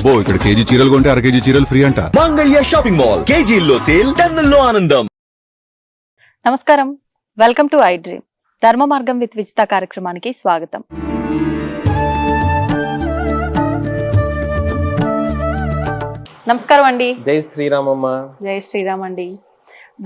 అబ్బో ఇక్కడ కేజీ చీరలు కొంటే అర కేజీ చీరలు ఫ్రీ అంట. మంగళ్య షాపింగ్ మాల్, కేజీల్లో సేల్, టన్నుల్లో ఆనందం. నమస్కారం, వెల్కమ్ టు ఐ డ్రీమ్. ధర్మ మార్గం విత్ విజిత కార్యక్రమానికి స్వాగతం. నమస్కారం అండి. జై శ్రీరామమ్మ. జై శ్రీరామ్ అండి.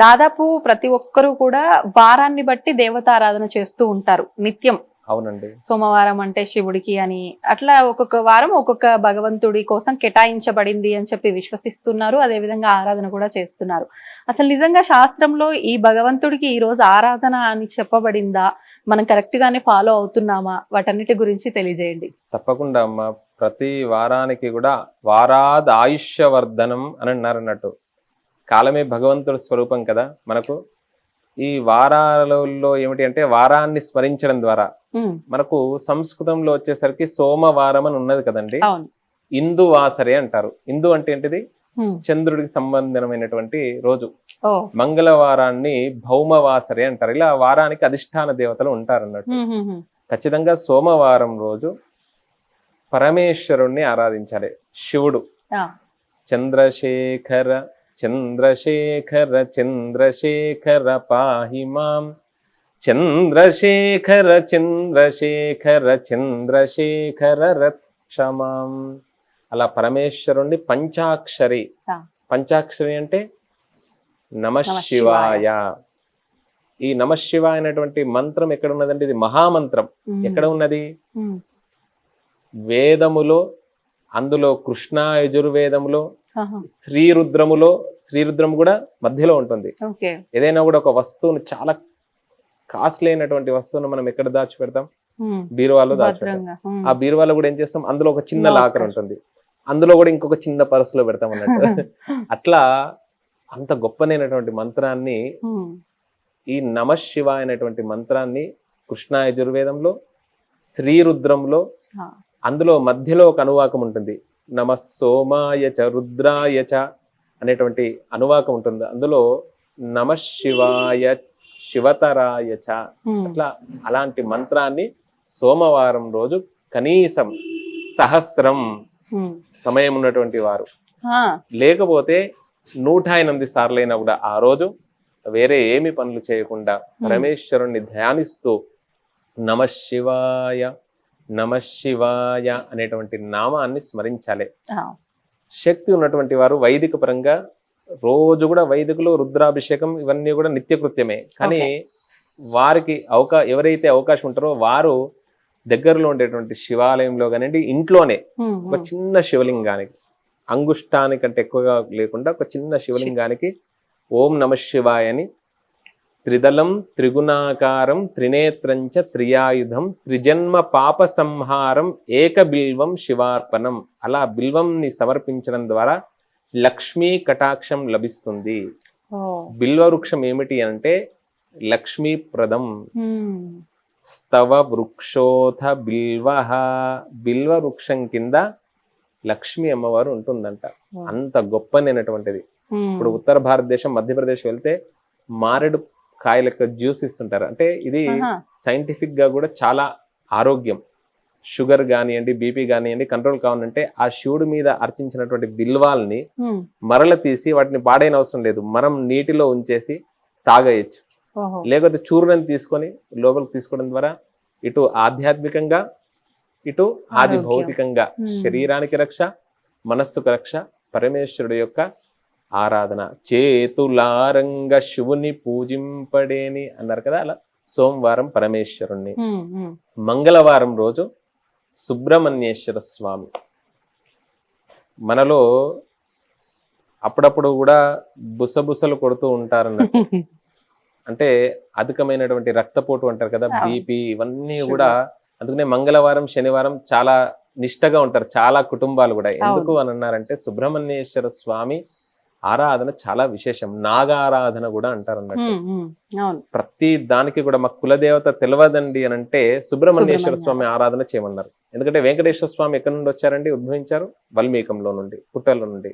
దాదాపు ప్రతి ఒక్కరూ కూడా వారాన్ని బట్టి దేవతారాధన చేస్తూ ఉంటారు నిత్యం. అవునండి. సోమవారం అంటే శివుడికి అని, అట్లా ఒక్కొక్క వారం ఒక్కొక్క భగవంతుడి కోసం కేటాయించబడింది అని చెప్పి విశ్వసిస్తున్నారు. అదే విధంగా ఆరాధన కూడా చేస్తున్నారు. అసలు నిజంగా శాస్త్రంలో ఈ భగవంతుడికి ఈ రోజు ఆరాధన అని చెప్పబడిందా? మనం కరెక్ట్ గానే ఫాలో అవుతున్నామా? వాటన్నిటి గురించి తెలియజేయండి. తప్పకుండా అమ్మ. ప్రతి వారానికి కూడా వారాద్ ఆయుష్యవర్ధనం అని అన్నారు అన్నట్టు. కాలమే భగవంతుడి స్వరూపం కదా మనకు. ఈ వారాలలో ఏమిటి అంటే వారాన్ని స్మరించడం ద్వారా మనకు సంస్కృతంలో వచ్చేసరికి సోమవారం అని ఉన్నది కదండి. ఇందు వాసరే అంటారు. ఇందు అంటే ఏంటిది? చంద్రుడికి సంబంధమైనటువంటి రోజు. మంగళవారాన్ని భౌమవాసరే అంటారు. ఇలా వారానికి అధిష్టాన దేవతలు ఉంటారు అన్నట్టు. ఖచ్చితంగా సోమవారం రోజు పరమేశ్వరుణ్ణి ఆరాధించాలి. శివుడు చంద్రశేఖర చంద్రశేఖర చంద్రశేఖర పాహి మాం, చంద్రశేఖర చంద్రశేఖర చంద్రశేఖర రక్షమాం. అలా పరమేశ్వరుణ్ణి పంచాక్షరి. పంచాక్షరి అంటే నమశివాయ. ఈ నమశివాయ అనేటువంటి మంత్రం ఎక్కడ ఉన్నదంటే ఇది మహామంత్రం. ఎక్కడ ఉన్నది? వేదములో, అందులో కృష్ణ యజుర్వేదములో, శ్రీరుద్రములో. శ్రీరుద్రము కూడా మధ్యలో ఉంటుంది. ఏదైనా కూడా ఒక వస్తువును, చాలా కాస్ట్లీ అయినటువంటి వస్తువును మనం ఎక్కడ దాచి పెడతాం? బీరువాలో దాచి పెడతాం. ఆ బీరువాలో కూడా ఏం చేస్తాం? అందులో ఒక చిన్న లాకర్ ఉంటుంది, అందులో కూడా ఇంకొక చిన్న పర్సులో పెడతాం అన్నట్టు. అట్లా అంత గొప్పనైనటువంటి మంత్రాన్ని, ఈ నమశివాయ అనేటువంటి మంత్రాన్ని కృష్ణ యజుర్వేదంలో, శ్రీరుద్రంలో, అందులో మధ్యలో ఒక అనువాకం ఉంటుంది. నమ సోమాయ చ రుద్రాయ చ అనేటువంటి అనువాకం ఉంటుంది. అందులో నమ శివాయ శివతరాయ చ. అట్లా అలాంటి మంత్రాన్ని సోమవారం రోజు కనీసం సహస్రం సమయం ఉన్నటువంటి వారు, లేకపోతే 108 సార్లైనా కూడా ఆ రోజు వేరే ఏమి పనులు చేయకుండా పరమేశ్వరుణ్ణి ధ్యానిస్తూ నమ శివాయ నమశివాయ అనేటువంటి నామాన్ని స్మరించాలి. శక్తి ఉన్నటువంటి వారు వైదిక పరంగా రోజు కూడా వైదికులు రుద్రాభిషేకం ఇవన్నీ కూడా నిత్యకృత్యమే. కానీ వారికి ఎవరైతే అవకాశం ఉంటారో వారు దగ్గరలో ఉండేటువంటి శివాలయంలో కానివ్వండి, ఇంట్లోనే ఒక చిన్న శివలింగానికి, అంగుష్టానికంటే ఎక్కువగా లేకుండా ఒక చిన్న శివలింగానికి ఓం నమ శివాయ అని త్రిదళం త్రిగుణాకారం త్రినేత్రంచ త్రియాయుధం త్రిజన్మ పాప సంహారం ఏక బిల్వం శివార్పణం. అలా బిల్వంని సమర్పించడం ద్వారా లక్ష్మీ కటాక్షం లభిస్తుంది. బిల్వ వృక్షం ఏమిటి అంటే లక్ష్మీప్రదం. స్తవ వృక్షోథ బిల్వ. బిల్వ వృక్షం కింద లక్ష్మీ అమ్మవారు ఉంటుందంట. అంత గొప్పనైనటువంటిది. ఇప్పుడు ఉత్తర భారతదేశం, మధ్యప్రదేశ్ వెళ్తే మారేడు కాయల యొక్క జ్యూస్ ఇస్తుంటారు. అంటే ఇది సైంటిఫిక్ గా కూడా చాలా ఆరోగ్యం. షుగర్ కానివ్వండి, బీపీ కానివ్వండి కంట్రోల్ కావాలంటే ఆ శివుడి మీద అర్చించినటువంటి బిల్వాల్ని మరల తీసి వాటిని పాడైన అవసరం లేదు, మనం నీటిలో ఉంచేసి తాగేయచ్చు. లేకపోతే చూర్ణని తీసుకొని లోపలికి తీసుకోవడం ద్వారా ఇటు ఆధ్యాత్మికంగా, ఇటు ఆది భౌతికంగా శరీరానికి రక్ష, మనస్సుకు రక్ష. పరమేశ్వరుడు యొక్క ఆరాధన. చేతులారంగ శివుని పూజింపడేని అన్నారు కదా. అలా సోమవారం పరమేశ్వరుణ్ణి, మంగళవారం రోజు సుబ్రహ్మణ్యేశ్వర స్వామి. మనలో అప్పుడప్పుడు కూడా బుసబుసలు కొడుతూ ఉంటారన్నట్టు. అంటే అధికమైనటువంటి రక్తపోటు అంటారు కదా, బీపీ, ఇవన్నీ కూడా. అందుకనే మంగళవారం శనివారం చాలా నిష్టగా ఉంటారు చాలా కుటుంబాలు కూడా. ఎందుకు అని అన్నారంటే సుబ్రహ్మణ్యేశ్వర స్వామి ఆరాధన చాలా విశేషం. నాగారాధన కూడా అంటారు అన్నట్టు. ప్రతి దానికి కూడా మా కులదేవత తెలియదండి అని అంటే సుబ్రహ్మణ్యేశ్వర స్వామి ఆరాధన చేయమన్నారు. ఎందుకంటే వెంకటేశ్వర స్వామి ఎక్కడి నుండి వచ్చారండి? ఉద్భవించారు వాల్మీకంలో నుండి, పుట్టల నుండి.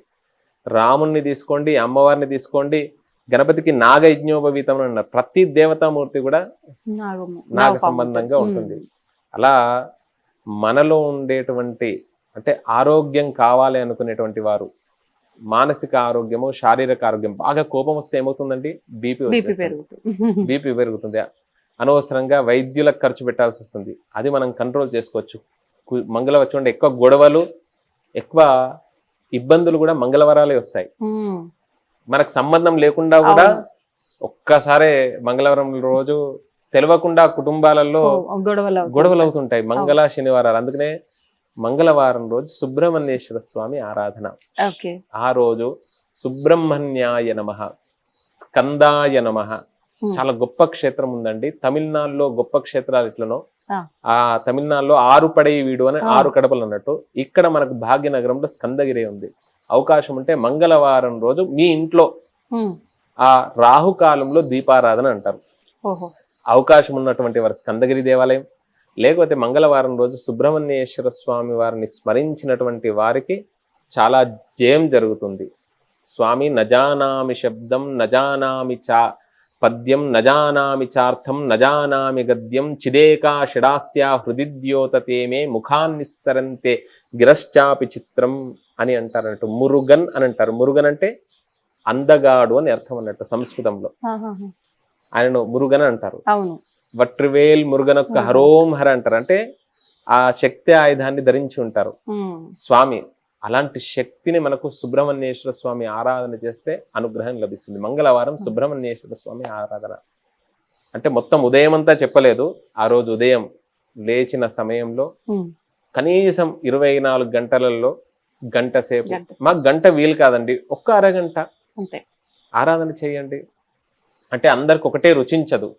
రాముణ్ణి తీసుకోండి, అమ్మవారిని తీసుకోండి, గణపతికి నాగ యజ్ఞోపవీతం అన్నారు. ప్రతి దేవతామూర్తి కూడా నాగ సంబంధంగా ఉంటుంది. అలా మనలో ఉండేటువంటి అంటే ఆరోగ్యం కావాలి అనుకునేటువంటి వారు, మానసిక ఆరోగ్యము, శారీరక ఆరోగ్యం, బాగా కోపం వస్తే ఏమవుతుందండి, బీపీ పెరుగుతుంది, అనవసరంగా వైద్యులకు ఖర్చు పెట్టాల్సి వస్తుంది. అది మనం కంట్రోల్ చేసుకోవచ్చు. మంగళవారం ఎక్కువ గొడవలు, ఎక్కువ ఇబ్బందులు కూడా మంగళవారాలే వస్తాయి. మనకు సంబంధం లేకుండా కూడా ఒక్కసారే మంగళవారం రోజు తెలియకుండా కుటుంబాలలో గొడవలు అవుతుంటాయి, మంగళ శనివారాలు. అందుకనే మంగళవారం రోజు సుబ్రహ్మణ్యేశ్వర స్వామి ఆరాధన. ఆ రోజు సుబ్రహ్మణ్యాయ నమః, స్కందాయ నమః, చాలా గొప్ప క్షేత్రం ఉందండి తమిళనాడులో. గొప్ప క్షేత్రాలు ఎట్లనో ఆ తమిళనాడులో 6 పడై వీడు అని 6 కడపలు అన్నట్టు, ఇక్కడ మనకు భాగ్యనగరంలో స్కందగిరి ఉంది. అవకాశం ఉంటే మంగళవారం రోజు మీ ఇంట్లో ఆ రాహుకాలంలో దీపారాధన అంటారు. అవకాశం ఉన్నటువంటి వారు స్కందగిరి దేవాలయం, లేకపోతే మంగళవారం రోజు సుబ్రహ్మణ్యేశ్వర స్వామి వారిని స్మరించినటువంటి వారికి చాలా జయం జరుగుతుంది. స్వామి నజానామి శబ్దం, నజానామి చా పద్యం, నజానామి చార్థం, నజానామి గద్యం, చిదేకా షడాస్యా హృదిద్యోతతేమే ముఖాన్నిస్సరంతే గిరశ్చాపి చిత్రం అని అంటారు అన్నట్టు. మురుగన్ అని అంటారు. మురుగన్ అంటే అందగాడు అని అర్థం అన్నట్టు సంస్కృతంలో. ఆయనను మురుగన్ అంటారు. వట్రివేల్ మురుగనొక్క హరోం హర అంటారు. అంటే ఆ శక్తి ఆయుధాన్ని ధరించి ఉంటారు స్వామి. అలాంటి శక్తిని మనకు సుబ్రహ్మణ్యేశ్వర స్వామి ఆరాధన చేస్తే అనుగ్రహం లభిస్తుంది. మంగళవారం సుబ్రహ్మణ్యేశ్వర స్వామి ఆరాధన అంటే మొత్తం ఉదయం అంతా చెప్పలేదు. ఆ రోజు ఉదయం లేచిన సమయంలో కనీసం 24 గంటలలో గంట సేపు, మాకు గంట వీలు కాదండి, ఒక్క అరగంట ఆరాధన చేయండి. అంటే అందరికి ఒకటే రుచించదు.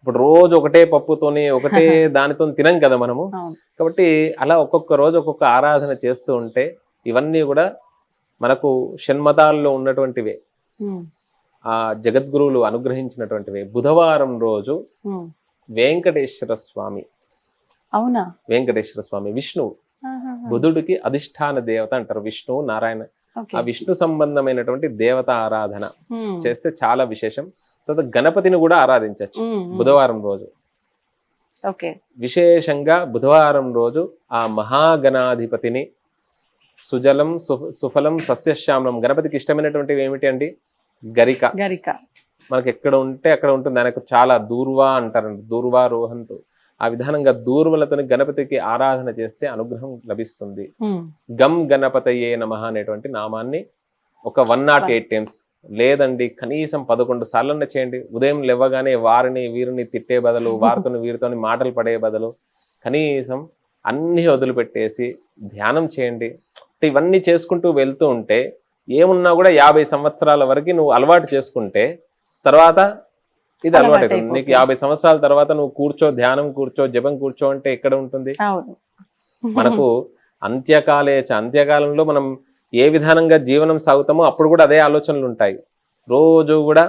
ఇప్పుడు రోజు ఒకటే పప్పుతోని ఒకటే దానితో తినం కదా మనము. కాబట్టి అలా ఒక్కొక్క రోజు ఒక్కొక్క ఆరాధన చేస్తూ ఉంటే ఇవన్నీ కూడా మనకు షణ్మతాల్లో ఉన్నటువంటివే, ఆ జగద్గురువులు అనుగ్రహించినటువంటివే. బుధవారం రోజు వెంకటేశ్వర స్వామి, అవునా, వెంకటేశ్వర స్వామి విష్ణువు, బుధుడికి అధిష్టాన దేవత అంటారు. విష్ణువు నారాయణ, ఆ విష్ణు సంబంధమైనటువంటి దేవత ఆరాధన చేస్తే చాలా విశేషం. తర్వాత గణపతిని కూడా ఆరాధించవచ్చు బుధవారం రోజు. విశేషంగా బుధవారం రోజు ఆ మహాగణాధిపతిని సుజలం సుఫలం సస్యశ్యామలం, గణపతికి ఇష్టమైనటువంటివి ఏమిటి అండి, గరిక. మనకి ఎక్కడ ఉంటే అక్కడ ఉంటుంది. ఆయనకు చాలా దూర్వా అంటారండి, దూర్వా రోహంతో. ఆ విధానంగా దూర్వలతోని గణపతికి ఆరాధన చేస్తే అనుగ్రహం లభిస్తుంది. గం గణపతయే నమః అనేటువంటి నామాన్ని ఒక 108 టైమ్స్, లేదండి కనీసం 11 సార్లన్నా చేయండి. ఉదయం లేవగానే వారిని వీరిని తిట్టే బదులు, వారితోని వీరితోని మాటలు పడే బదులు కనీసం అన్ని వదిలిపెట్టేసి ధ్యానం చేయండి. ఇవన్నీ చేసుకుంటూ వెళ్తూ ఉంటే ఏమున్నా కూడా 50 సంవత్సరాల వరకు నువ్వు అలవాటు చేసుకుంటే తర్వాత ఇది అలవాటు అవుతుంది నీకు. 50 సంవత్సరాల తర్వాత నువ్వు కూర్చో, ధ్యానం కూర్చో, జపం కూర్చో అంటే ఎక్కడ ఉంటుంది మనకు? అంత్యకాలంలో మనం ఏ విధానంగా జీవనం సాగుతామో అప్పుడు కూడా అదే ఆలోచనలు ఉంటాయి. రోజు కూడా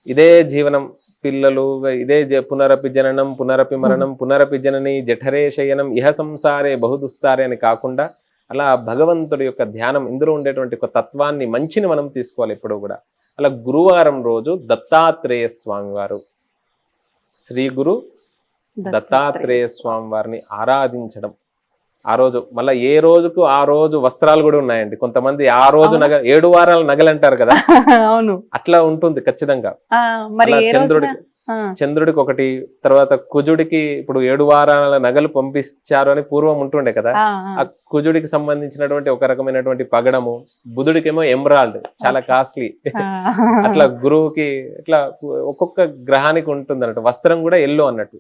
ఇదే జీవనం, పిల్లలు ఇదే పునరపి జననం పునరపి మరణం పునరపి జనని జఠరే శయనం ఇహ సంసారే బహుదుస్తారే అని కాకుండా అలా భగవంతుడి యొక్క ధ్యానం, ఇందులో ఉండేటువంటి ఒక తత్వాన్ని, మంచిని మనం తీసుకోవాలి ఎప్పుడూ కూడా. అలా గురువారం రోజు దత్తాత్రేయ స్వామి వారు, శ్రీ గురు దత్తాత్రేయ స్వామి వారిని ఆరాధించడం. ఆ రోజు మళ్ళీ ఏ రోజుకు ఆ రోజు వస్త్రాలు కూడా ఉన్నాయండి. కొంతమంది ఆ రోజు 7 వారాల నగలు అంటారు కదా, అట్లా ఉంటుంది ఖచ్చితంగా. చంద్రుడికి ఒకటి, తర్వాత కుజుడికి ఇప్పుడు 7 వారాల నగలు పంపించారు అని పూర్వం ఉంటుండే కదా. ఆ కుజుడికి సంబంధించినటువంటి ఒక రకమైనటువంటి పగడము, బుధుడికేమో ఎమరాల్డ్ చాలా కాస్ట్లీ. అట్లా గురువుకి ఇట్లా ఒక్కొక్క గ్రహానికి ఉంటుంది అన్నట్టు. వస్త్రం కూడా ఎల్లో అన్నట్టు.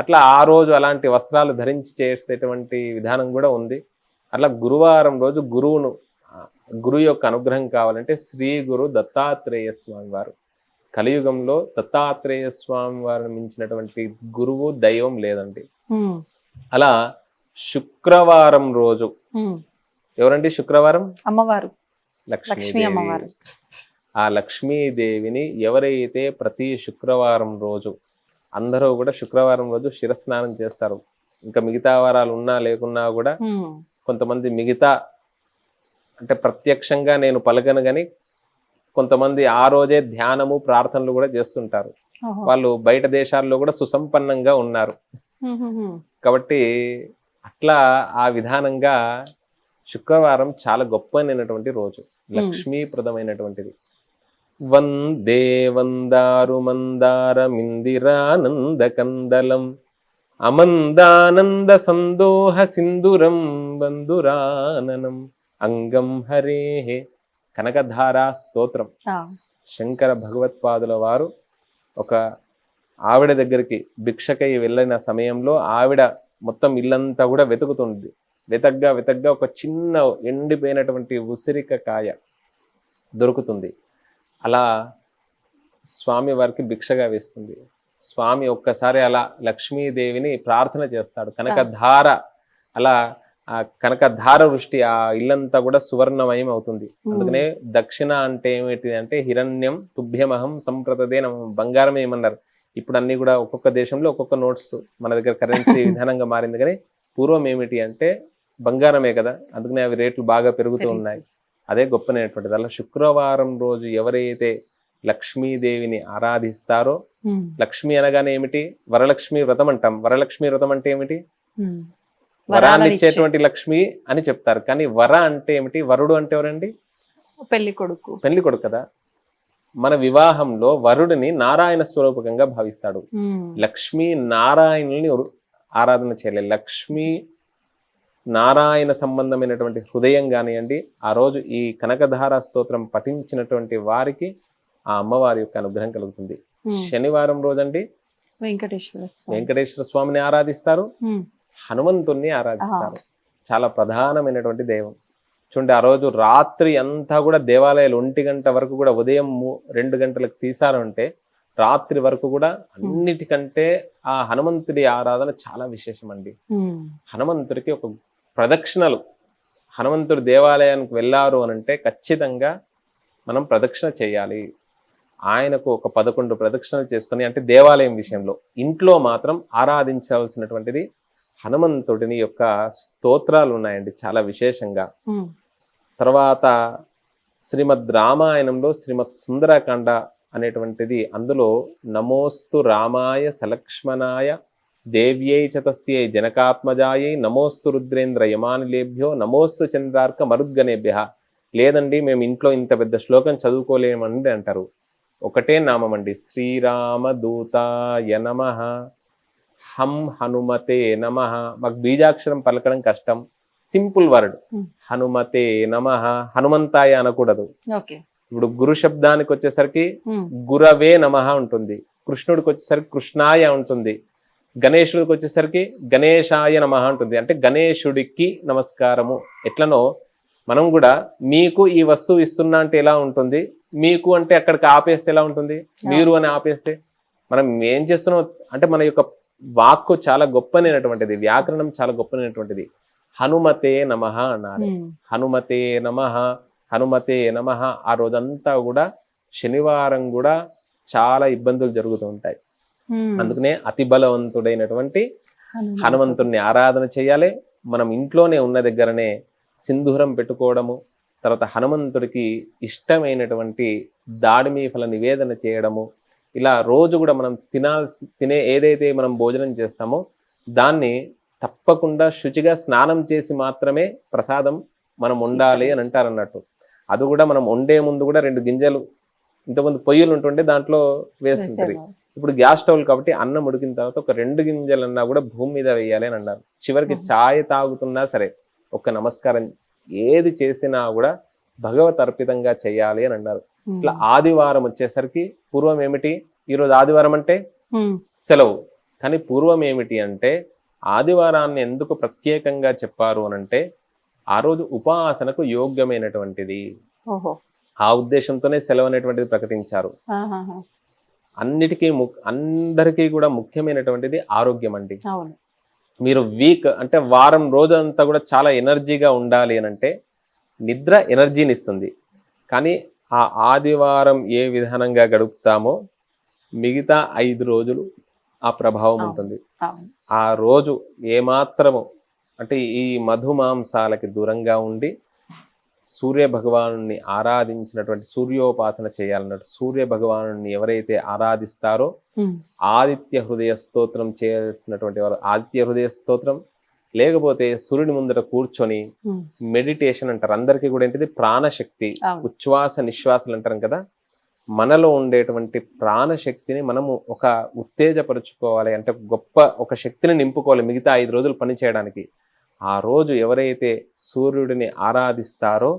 అట్లా ఆ రోజు అలాంటి వస్త్రాలు ధరించి చేసేటువంటి విధానం కూడా ఉంది. అట్లా గురువారం రోజు గురువు యొక్క అనుగ్రహం కావాలంటే శ్రీ గురు దత్తాత్రేయ స్వామి వారు. కలియుగంలో దత్తాత్రేయ స్వామి వారిని మించినటువంటి గురువు దైవం లేదండి. అలా శుక్రవారం రోజు ఎవరండి? శుక్రవారం అమ్మవారు లక్ష్మీ అమ్మవారు. ఆ లక్ష్మీదేవిని ఎవరైతే ప్రతి శుక్రవారం రోజు అందరూ కూడా శుక్రవారం రోజు శిరస్నానం చేస్తారు. ఇంకా మిగతా వారాలు ఉన్నా లేకున్నా కూడా కొంతమంది మిగతా అంటే ప్రత్యక్షంగా నేను పలకను గాని కొంతమంది ఆ రోజే ధ్యానము ప్రార్థనలు కూడా చేస్తుంటారు. వాళ్ళు బయట దేశాల్లో కూడా సుసంపన్నంగా ఉన్నారు. కాబట్టి అట్లా ఆ విధానంగా శుక్రవారం చాలా గొప్పనైనటువంటి రోజు, లక్ష్మీప్రదమైనటువంటిది. వందే వందారు మందారమిందిరానంద కందలం అమందానంద సందోహ సింధురం బంధురాననం అంగం హరే. కనకధారా స్తోత్రం. శంకర భగవత్పాదుల వారు ఒక ఆవిడ దగ్గరికి భిక్షకై వెళ్ళిన సమయంలో ఆవిడ మొత్తం ఇల్లంతా కూడా వెతుకుతుంది. వెతగ్గా ఒక చిన్న ఎండిపోయినటువంటి ఉసిరిక కాయ దొరుకుతుంది. అలా స్వామి వారికి భిక్షగా వేస్తుంది. స్వామి ఒక్కసారి అలా లక్ష్మీదేవిని ప్రార్థన చేస్తాడు. కనకధార, అలా ఆ కనకధార వృష్టి ఆ ఇల్లంతా కూడా సువర్ణమయం అవుతుంది. అందుకనే దక్షిణ అంటే ఏమిటి అంటే హిరణ్యం తుభ్యమహం సంప్రతదే నమః. బంగారం ఏమన్నారు, ఇప్పుడు అన్ని కూడా ఒక్కొక్క దేశంలో ఒక్కొక్క నోట్స్ మన దగ్గర కరెన్సీ విధానంగా మారింది. కానీ పూర్వం ఏమిటి అంటే బంగారమే కదా, అందుకనే అవి రేట్లు బాగా పెరుగుతూ ఉన్నాయి. అదే గొప్పనైనటువంటిది. అలా శుక్రవారం రోజు ఎవరైతే లక్ష్మీదేవిని ఆరాధిస్తారో, లక్ష్మి అనగానే ఏమిటి, వరలక్ష్మి వ్రతం అంటాం. వరలక్ష్మి వ్రతం అంటే ఏమిటి, వరాన్ని ఇచ్చేటువంటి లక్ష్మి అని చెప్తారు. కానీ వర అంటే ఏమిటి, వరుడు అంటే ఎవరండి, పెళ్లి కొడుకు కదా. మన వివాహంలో వరుడిని నారాయణ స్వరూపకంగా భావిస్తాడు. లక్ష్మీ నారాయణుల్ని ఆరాధన చేయాలి. లక్ష్మీ నారాయణ సంబంధమైనటువంటి హృదయం కానివ్వండి, ఆ రోజు ఈ కనకధార స్తోత్రం పఠించినటువంటి వారికి ఆ అమ్మవారి యొక్క అనుగ్రహం కలుగుతుంది. శనివారం రోజండి వెంకటేశ్వర స్వామిని ఆరాధిస్తారు, హనుమంతుణ్ణి ఆరాధిస్తారు. చాలా ప్రధానమైనటువంటి దైవం. చూడండి, ఆ రోజు రాత్రి అంతా కూడా దేవాలయాలు 1 గంట వరకు కూడా, ఉదయం 2 గంటలకు తీశారు అంటే రాత్రి వరకు కూడా అన్నిటికంటే ఆ హనుమంతుడి ఆరాధన చాలా విశేషం అండి. హనుమంతుడికి ఒక ప్రదక్షిణలు, హనుమంతుడు దేవాలయానికి వెళ్ళారు అని అంటే ఖచ్చితంగా మనం ప్రదక్షిణ చేయాలి. ఆయనకు ఒక 11 ప్రదక్షిణలు చేసుకుని, అంటే దేవాలయం విషయంలో. ఇంట్లో మాత్రం ఆరాధించాల్సినటువంటిది హనుమంతుడిని యొక్క స్తోత్రాలు ఉన్నాయండి చాలా విశేషంగా. తర్వాత శ్రీమద్ రామాయణంలో శ్రీమద్ సుందరకాండ అనేటువంటిది, అందులో నమోస్తు రామాయ సలక్ష్మణాయ దేవ్యై చ తస్యై జనకాత్మజాయై నమోస్తు రుద్రేంద్ర యమానిలేభ్యో నమోస్తు చంద్రార్క మరుద్గణేభ్య. లేదండి మేము ఇంట్లో ఇంత పెద్ద శ్లోకం చదువుకోలేమండి అంటారు. ఒకటే నామం అండి, శ్రీరామదూతాయ నమః, హం హనుమతే నమః. మాకు బీజాక్షరం పలకడం కష్టం, సింపుల్ వర్డ్ హనుమతే నమః. హనుమంతాయ అనకూడదు. ఇప్పుడు గురు శబ్దానికి వచ్చేసరికి గురవే నమః ఉంటుంది, కృష్ణుడికి వచ్చేసరికి కృష్ణాయ ఉంటుంది, గణేశుడికి వచ్చేసరికి గణేశాయ నమః ఉంటుంది. అంటే గణేశుడికి నమస్కారము. ఎట్లనో మనం కూడా మీకు ఈ వస్తువు ఇస్తున్నా అంటే ఎలా ఉంటుంది, మీకు అంటే అక్కడికి ఆపేస్తే ఎలా ఉంటుంది, మీరు అని ఆపేస్తే మనం ఏం చేస్తున్నాం అంటే మన యొక్క వాక్కు చాలా గొప్పనైనటువంటిది, వ్యాకరణం చాలా గొప్పనైనటువంటిది. హనుమతే నమః అన్నారు. హనుమతే నమః, హనుమతే నమః. ఆ రోజంతా కూడా శనివారం కూడా చాలా ఇబ్బందులు జరుగుతూ ఉంటాయి. అందుకనే అతి బలవంతుడైనటువంటి హనుమంతుడిని ఆరాధన చేయాలి. మనం ఇంట్లోనే ఉన్న దగ్గరనే సింధూరం పెట్టుకోవడము, తర్వాత హనుమంతుడికి ఇష్టమైనటువంటి దాడిమి ఫల నివేదన చేయడము, ఇలా రోజు కూడా మనం తినే ఏదైతే మనం భోజనం చేస్తామో దాన్ని తప్పకుండా శుచిగా స్నానం చేసి మాత్రమే ప్రసాదం మనం ఉండాలి అని అంటారు అన్నట్టు. అది కూడా మనం వండే ముందు కూడా 2 గింజలు, ఇంతకుముందు పొయ్యిలు ఉంటుండే దాంట్లో వేస్తుంటారు. ఇప్పుడు గ్యాస్ స్టవ్ కాబట్టి అన్నం ఉడికిన తర్వాత ఒక 2 గింజలన్నా కూడా భూమి మీద వేయాలి అని అన్నారు. చివరికి ఛాయ్ తాగుతున్నా సరే ఒక నమస్కారం ఏది చేసినా కూడా భగవత్ అర్పితంగా చేయాలి అని అన్నారు. ఇట్లా ఆదివారం వచ్చేసరికి పూర్వం ఏమిటి, ఈరోజు ఆదివారం అంటే సెలవు, కానీ పూర్వం ఏమిటి అంటే ఆదివారాన్ని ఎందుకు ప్రత్యేకంగా చెప్పారు అనంటే ఆ రోజు ఉపాసనకు యోగ్యమైనటువంటిది. ఆ ఉద్దేశంతోనే సెలవు అనేటువంటిది ప్రకటించారు. అందరికీ కూడా ముఖ్యమైనటువంటిది ఆరోగ్యం అండి. మీరు వీక్ అంటే వారం రోజంతా కూడా చాలా ఎనర్జీగా ఉండాలి అని అంటే నిద్ర ఎనర్జీని ఇస్తుంది. కానీ ఆ ఆదివారం ఏ విధానంగా గడుపుతామో మిగతా 5 రోజులు ఆ ప్రభావం ఉంటుంది. ఆ రోజు ఏమాత్రము అంటే ఈ మధుమాంసాలకి దూరంగా ఉండి సూర్య భగవాను ఆరాధించినటువంటి సూర్యోపాసన చేయాలన్నట్టు. సూర్య భగవాను ఎవరైతే ఆరాధిస్తారో ఆదిత్య హృదయ స్తోత్రం చేయాల్సినటువంటి వారు ఆదిత్య హృదయ స్తోత్రం, లేకపోతే సూర్యుడి ముందర కూర్చొని ఉమ్, మెడిటేషన్ అంటారు. అందరికీ కూడా ఏంటిది ప్రాణశక్తి, అవును. ఉచ్ఛ్వాస నిశ్వాసాలు అంటారు కదా. మనలో ఉండేటువంటి ప్రాణశక్తిని మనము ఒక ఉత్తేజపరుచుకోవాలి అంటే గొప్ప ఒక శక్తిని నింపుకోవాలి మిగతా 5 రోజులు పని చేయడానికి. ఆ రోజు ఎవరైతే సూర్యుడిని ఆరాధిస్తారో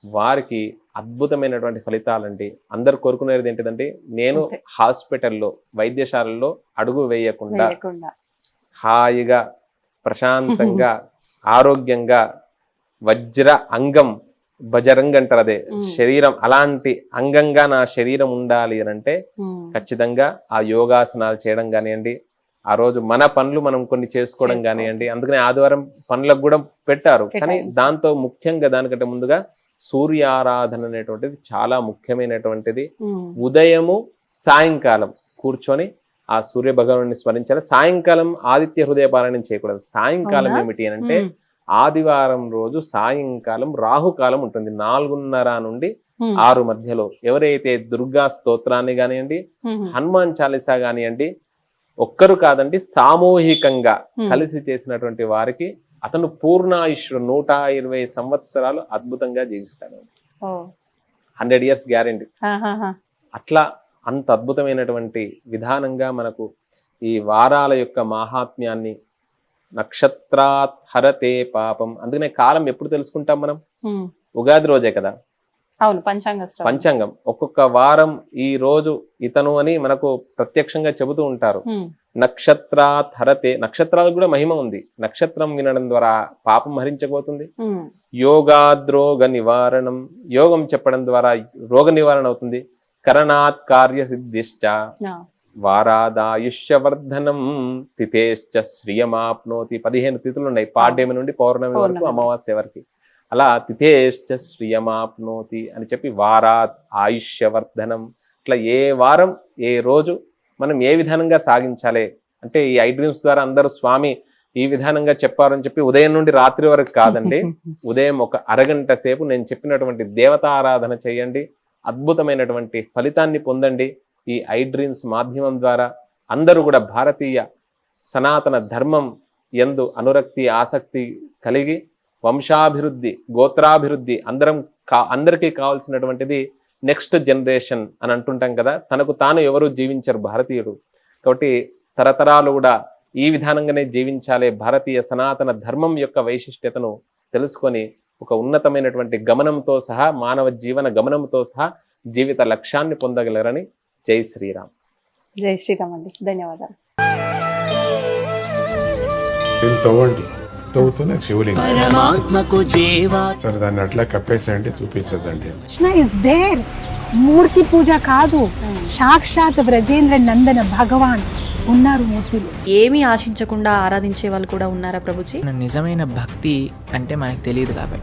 వారికి అద్భుతమైనటువంటి ఫలితాలండి. అందరు కోరుకునేది ఏంటిదంటే నేను అంతే. హాస్పిటల్లో వైద్యశాలల్లో అడుగు వేయకుండా వేయకుండా. హాయిగా ప్రశాంతంగా ఆరోగ్యంగా వజ్ర అంగం బజరంగ్ అంటారు అదే శరీరం, అలాంటి అంగంగా నా శరీరం ఉండాలి అని అంటే ఉమ్, ఖచ్చితంగా ఆ యోగాసనాలు చేయడం కానివ్వండి, ఆ రోజు మన పనులు మనం కొన్ని చేసుకోవడం కానివ్వండి. అందుకనే ఆదివారం పనులకు కూడా పెట్టారు. కానీ దాంతో ముఖ్యంగా దానికంటే ముందుగా సూర్య ఆరాధన అనేటువంటిది చాలా ముఖ్యమైనటువంటిది. ఉమ్, ఉదయము సాయంకాలం కూర్చొని ఆ సూర్య భగవాన్ని స్మరించాలి. సాయంకాలం ఆదిత్య హృదయ పారాయణం చేయకూడదు. సాయంకాలం అవునా? ఏమిటి అని అంటే ఉమ్, ఆదివారం రోజు సాయంకాలం రాహుకాలం ఉంటుంది 4:30 నుండి ఉమ్, 6 మధ్యలో. ఎవరైతే దుర్గా స్తోత్రాన్ని కానివ్వండి, ఉమ్, హనుమాన్ చాలీసా కానివ్వండి, ఒక్కరు కాదండి సామూహికంగా Hmm. కలిసి చేసినటువంటి వారికి అతను పూర్ణాయుష్యుడు 120 సంవత్సరాలు అద్భుతంగా జీవిస్తాడు. ఓ, 100 years గ్యారెంటీ. ఆహాహా. అట్లా అంత అద్భుతమైనటువంటి విధానంగా మనకు ఈ వారాల యొక్క మాహాత్మ్యాన్ని నక్షత్రాత్ హరతే పాపం. అందుకనే కాలం ఎప్పుడు తెలుసుకుంటాం మనం? ఉమ్, ఉగాది రోజే కదా అవును, పంచాంగ శ్రవణం. పంచాంగం. ఒక్కొక్క వారం ఈ రోజు ఇతను అని మనకు ప్రత్యక్షంగా చెబుతూ ఉంటారు. ఉమ్, నక్షత్రాత్ హరతే, నక్షత్రాలకు కూడా మహిమ ఉంది. నక్షత్రం వినడం ద్వారా పాపం హరించబోతుంది. ఉమ్, యోగాద్రోగ నివారణం, యోగం చెప్పడం ద్వారా రోగ నివారణ అవుతుంది. కరణాత్ కార్య సిద్ధిశ్చ ఆ, వారాదాయుష్యవర్ధనం తిథేశ్చ శ్రియమాప్నోతి. 15 తిథులు ఉన్నాయి, పాడ్యమి నుండి పౌర్ణమి వరకు, పౌర్ణమి. అమావాస్య వరకు. అలా తిథేశ్చ శ్రియమాప్నోతి అని చెప్పి వారాత్ ఆయుష్యవర్ధనం. ఇట్లా ఏ వారం ఏ రోజు మనం ఏ విధానంగా సాగించాలి అంటే ఈ ఐ డ్రీమ్స్ ద్వారా అందరూ స్వామి ఈ విధానంగా చెప్పారని చెప్పి ఉదయం నుండి రాత్రి వరకు కాదండి. ఉదయం ఒక అరగంట సేపు నేను చెప్పినటువంటి దేవతా ఆరాధన చేయండి, అద్భుతమైనటువంటి ఫలితాన్ని పొందండి. ఈ ఐ డ్రీమ్స్ మాధ్యమం ద్వారా అందరూ కూడా భారతీయ సనాతన ధర్మం యందు అనురక్తి ఆసక్తి కలిగి వంశాభివృద్ధి గోత్రాభివృద్ధి అందరికీ కావాల్సినటువంటిది నెక్స్ట్ జనరేషన్ అని అంటుంటాం కదా. తనకు తాను ఎవరు జీవించరు భారతీయుడు, కాబట్టి తరతరాలు కూడా ఈ విధానంగానే జీవించాలి. భారతీయ సనాతన ధర్మం యొక్క వైశిష్ట్యతను తెలుసుకొని ఒక ఉన్నతమైనటువంటి గమనంతో సహా మానవ జీవన గమనంతో సహా జీవిత లక్ష్యాన్ని పొందగలరని. జై శ్రీరామ్. జై శ్రీరామ్ అండి, ధన్యవాదాలు. దీన్ని తవ్వండి, తవ్వుతూనే శివలింగం. పరమాత్మకు జీవా సరే దాన్ని అట్లా కప్పేసేయండి, చూపించదండి. Krishna is there. మూర్తి పూజ కాదు, సాక్షాత్ బ్రజేంద్ర నందన భగవాన్ ఉన్నారు మూర్తిలో. ఏమీ ఆశించకుండా ఆరాధించే వాళ్ళు కూడా ఉన్నారా ప్రభుజీ? నిజమైన భక్తి అంటే మనకు తెలియదు కాబట్టి